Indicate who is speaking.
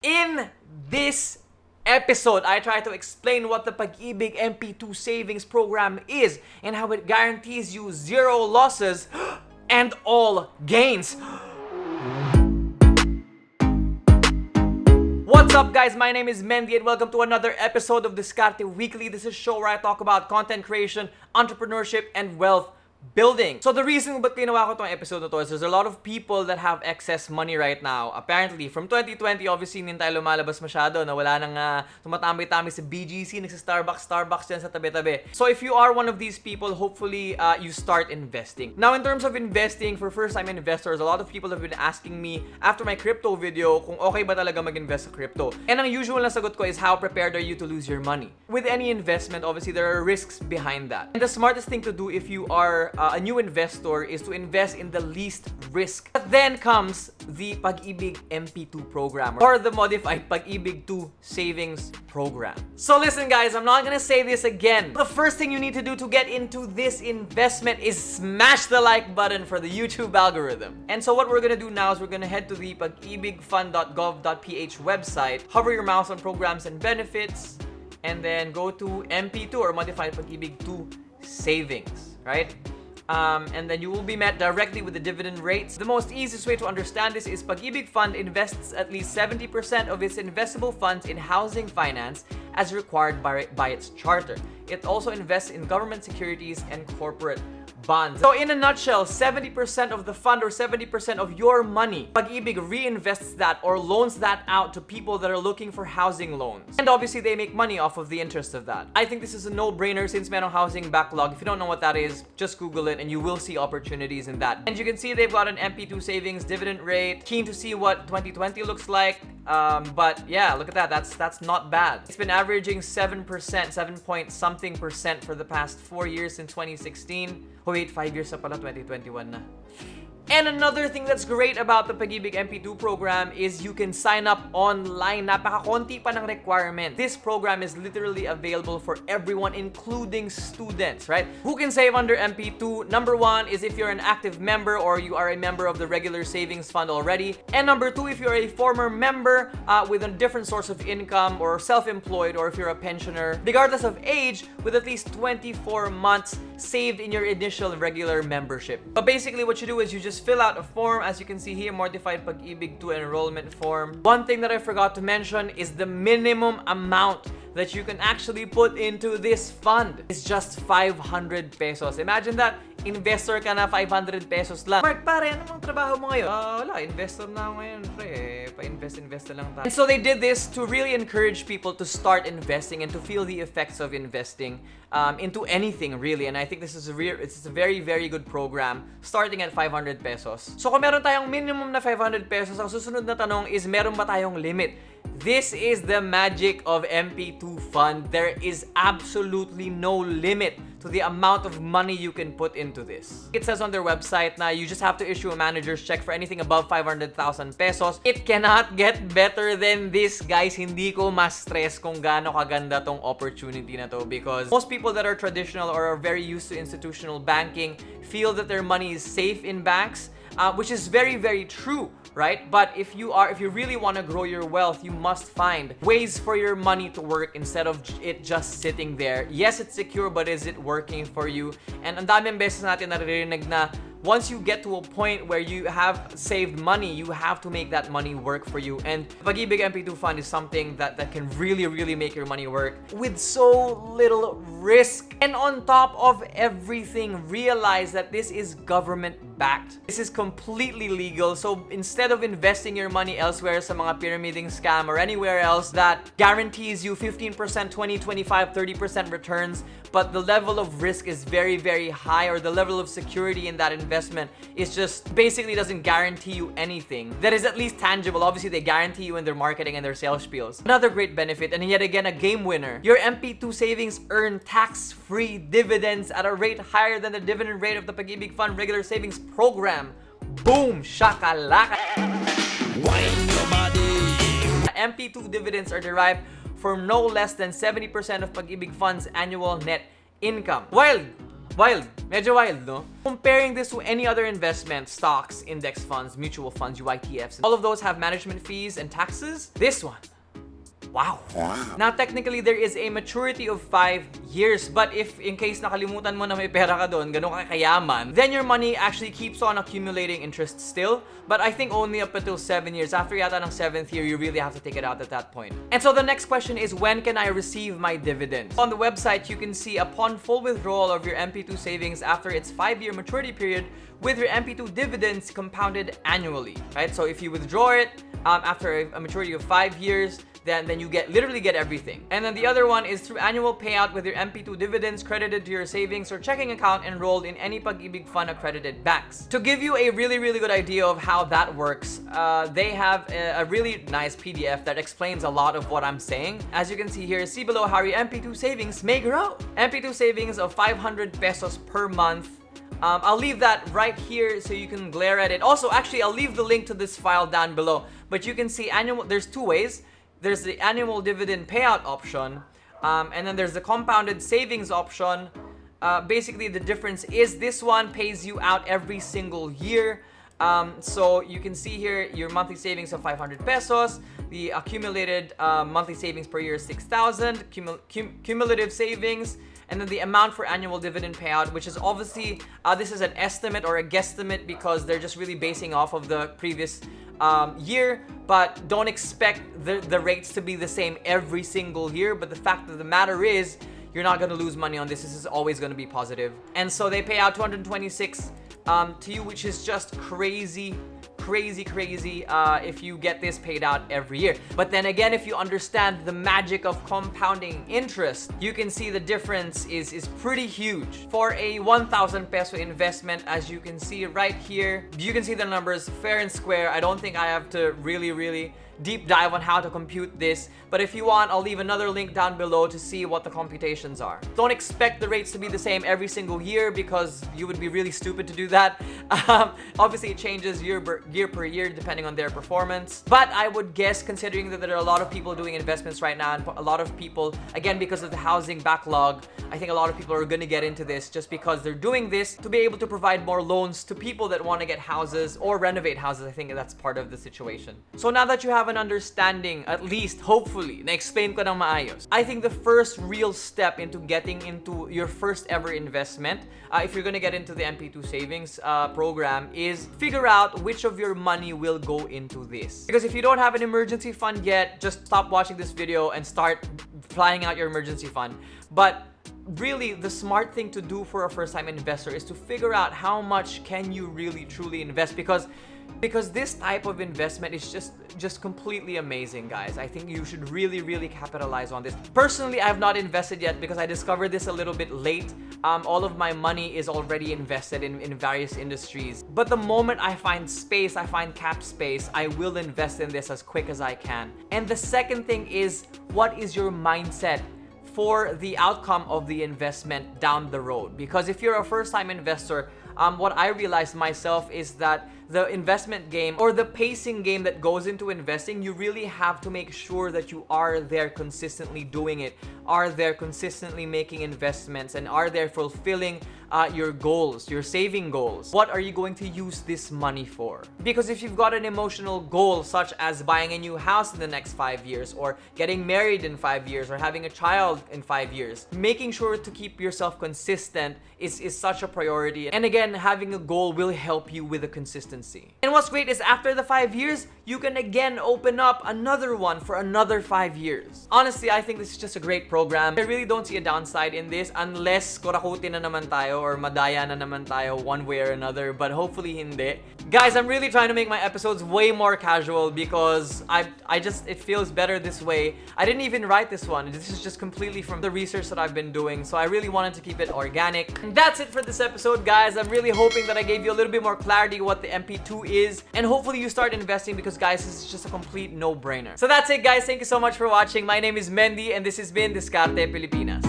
Speaker 1: In this episode, I try to explain what the Pag-Ibig MP2 savings program is and how it guarantees you zero losses and all gains. What's up, guys? My name is Mendy and welcome to another episode of Diskarte Weekly. This is a show where I talk about content creation, entrepreneurship, and wealth building. So the reason ba't ginawa ko tong episode na to is there's a lot of people that have excess money right now. Apparently, from 2020, obviously, hindi tayo lumalabas masyado na wala nang tumatambay-tambay sa BGC, Starbucks dyan sa tabi-tabi. So if you are one of these people, hopefully, you start investing. Now, in terms of investing, for first-time investors, a lot of people have been asking me after my crypto video kung okay ba talaga mag-invest sa crypto. And ang usual na sagot ko is how prepared are you to lose your money? With any investment, obviously, there are risks behind that. And the smartest thing to do if you are a new investor is to invest in the least risk. But then comes the Pag-Ibig MP2 program or the modified Pag-Ibig 2 savings program. So listen, guys, I'm not gonna say this again. The first thing you need to do to get into this investment is smash the like button for the YouTube algorithm. And so what we're gonna do now is we're gonna head to the pagibigfund.gov.ph website, hover your mouse on programs and benefits, and then go to MP2 or modified Pag-Ibig 2 savings, right? And then you will be met directly with the dividend rates. The most easiest way to understand this is Pag-Ibig Fund invests at least 70% of its investable funds in housing finance as required by its charter. It also invests in government securities and corporate bonds. So in a nutshell, 70% of the fund or 70% of your money, Pag-Ibig reinvests that or loans that out to people that are looking for housing loans. And obviously, they make money off of the interest of that. I think this is a no-brainer since merong housing backlog. If you don't know what that is, just Google it and you will see opportunities in that. And you can see they've got an MP2 savings dividend rate. Keen to see what 2020 looks like. But yeah, look at that. That's not bad. It's been averaging 7%, 7-point-something% for the past 4 years since 2016. Oh wait, 5 years na pala, 2021 na. And another thing that's great about the Pag-Ibig MP2 program is you can sign up online. Napakakonti pa ng requirement. This program is literally available for everyone, including students, right? Who can save under MP2? Number one is if you're an active member or you are a member of the regular savings fund already. And number two, if you're a former member with a different source of income or self-employed, or if you're a pensioner, regardless of age, with at least 24 months saved in your initial regular membership. But basically what you do is you just fill out a form, as you can see here, modified Pag-Ibig 2 enrollment form. One thing that I forgot to mention is the minimum amount that you can actually put into this fund is just 500 pesos. Imagine that, investor ka na, 500 pesos lang. Mark, pare, ano mong trabaho mo ngayon? Wala, investor na ako ngayon, pre. Pa-invest na lang tayo. And so they did this to really encourage people to start investing and to feel the effects of investing into anything, really. And I think this is a very, very good program starting at 500 pesos. So kung meron tayong minimum na 500 pesos, ang susunod na tanong is, meron ba tayong limit? This is the magic of MP2 Fund. There is absolutely no limit to the amount of money you can put into this. It says on their website na you just have to issue a manager's check for anything above 500,000 pesos. It cannot get better than this, guys. Hindi ko ma-stress kung gaano kaganda tong opportunity na to, because most people that are traditional or are very used to institutional banking feel that their money is safe in banks, which is very, very true, right? But if you really want to grow your wealth, you must find ways for your money to work instead of it just sitting there. Yes, it's secure, but is it working for you? And ang daming beses natin naririnig na once you get to a point where you have saved money, you have to make that money work for you. And Pag-Ibig MP2 Fund is something that can really, really make your money work with so little risk. And on top of everything, realize that this is government-backed. This is completely legal. So instead of investing your money elsewhere sa mga pyramiding scam or anywhere else that guarantees you 15%, 20, 25, 30% returns, but the level of risk is very, very high, or the level of security in that investment is just basically doesn't guarantee you anything that is at least tangible. Obviously, they guarantee you in their marketing and their sales spiels. Another great benefit, and yet again a game winner, your MP2 savings earn tax-free dividends at a rate higher than the dividend rate of the Pag-Ibig Fund regular savings program. Boom! Shakalaka! Wine your body! MP2 dividends are derived from no less than 70% of Pag-Ibig Fund's annual net income. While Wild. Medyo wild, no? Comparing this to any other investment, stocks, index funds, mutual funds, UITFs, all of those have management fees and taxes. This one, wow. Now, technically, there is a maturity of 5 years. But if in case nakalimutan mo na may pera ka doon, ganun ka kayaman, then your money actually keeps on accumulating interest still. But I think only up until 7 years. After yata ng 7th year, you really have to take it out at that point. And so the next question is, when can I receive my dividend? On the website, you can see upon full withdrawal of your MP2 savings after its 5-year maturity period, with your MP2 dividends compounded annually, right? So if you withdraw it after a maturity of 5 years, then you literally get everything. And then the other one is through annual payout with your MP2 dividends credited to your savings or checking account enrolled in any Pag-Ibig Fund accredited banks. To give you a really good idea of how that works, they have a really nice PDF that explains a lot of what I'm saying. As you can see here, see below how your MP2 savings may grow. MP2 savings of 500 pesos per month. I'll leave that right here so you can glare at it. Also, actually, I'll leave the link to this file down below. But you can see there's two ways. There's the annual dividend payout option, and then there's the compounded savings option. Basically, the difference is this one pays you out every single year. So you can see here your monthly savings of 500 pesos, the accumulated monthly savings per year is 6,000, cumulative savings, and then the amount for annual dividend payout, which is obviously, this is an estimate or a guesstimate because they're just really basing off of the previous year, but don't expect the rates to be the same every single year. But the fact of the matter is, you're not going to lose money on this. This is always going to be positive. And so they pay out 226 to you, which is just crazy if you get this paid out every year. But then again, if you understand the magic of compounding interest, you can see the difference is pretty huge. For a 1,000 peso investment, as you can see right here, you can see the numbers fair and square. I don't think I have to really deep dive on how to compute this, but if you want, I'll leave another link down below to see what the computations are. Don't expect the rates to be the same every single year because you would be really stupid to do that. Obviously, it changes year per year depending on their performance, but I would guess, considering that there are a lot of people doing investments right now, and a lot of people, again, because of the housing backlog, I think a lot of people are going to get into this just because they're doing this to be able to provide more loans to people that want to get houses or renovate houses. I think that's part of the situation. So now that you have an understanding, at least hopefully, na-explain ko ng maayos, I think the first real step into getting into your first ever investment, if you're gonna get into the MP2 savings program, is figure out which of your money will go into this. Because if you don't have an emergency fund yet, just stop watching this video and start flying out your emergency fund. But really, the smart thing to do for a first-time investor is to figure out how much can you really truly invest, because this type of investment is just completely amazing, guys. I think you should really capitalize on this. Personally, I have not invested yet because I discovered this a little bit late. All of my money is already invested in various industries. But the moment I find space, I find cap space, I will invest in this as quick as I can. And the second thing is, what is your mindset for the outcome of the investment down the road? Because if you're a first-time investor, what I realized myself is that the investment game or the pacing game that goes into investing, you really have to make sure that you are there consistently doing it, are there consistently making investments, and are there fulfilling your goals, your saving goals. What are you going to use this money for? Because if you've got an emotional goal such as buying a new house in the next 5 years, or getting married in 5 years, or having a child in 5 years, making sure to keep yourself consistent is such a priority. And again, having a goal will help you with the consistency. And what's great is after the 5 years, you can again open up another one for another 5 years. Honestly, I think this is just a great program. I really don't see a downside in this unless kurakutin na naman tayo or madaya na naman tayo one way or another, but hopefully hindi. Guys, I'm really trying to make my episodes way more casual because it feels better this way. I didn't even write this one. This is just completely from the research that I've been doing, so I really wanted to keep it organic. And that's it for this episode, guys. I'm really hoping that I gave you a little bit more clarity what the MP2 is, and hopefully you start investing because, guys, this is just a complete no-brainer. So that's it, guys. Thank you so much for watching. My name is Mendy, and this has been Diskarte Pilipinas.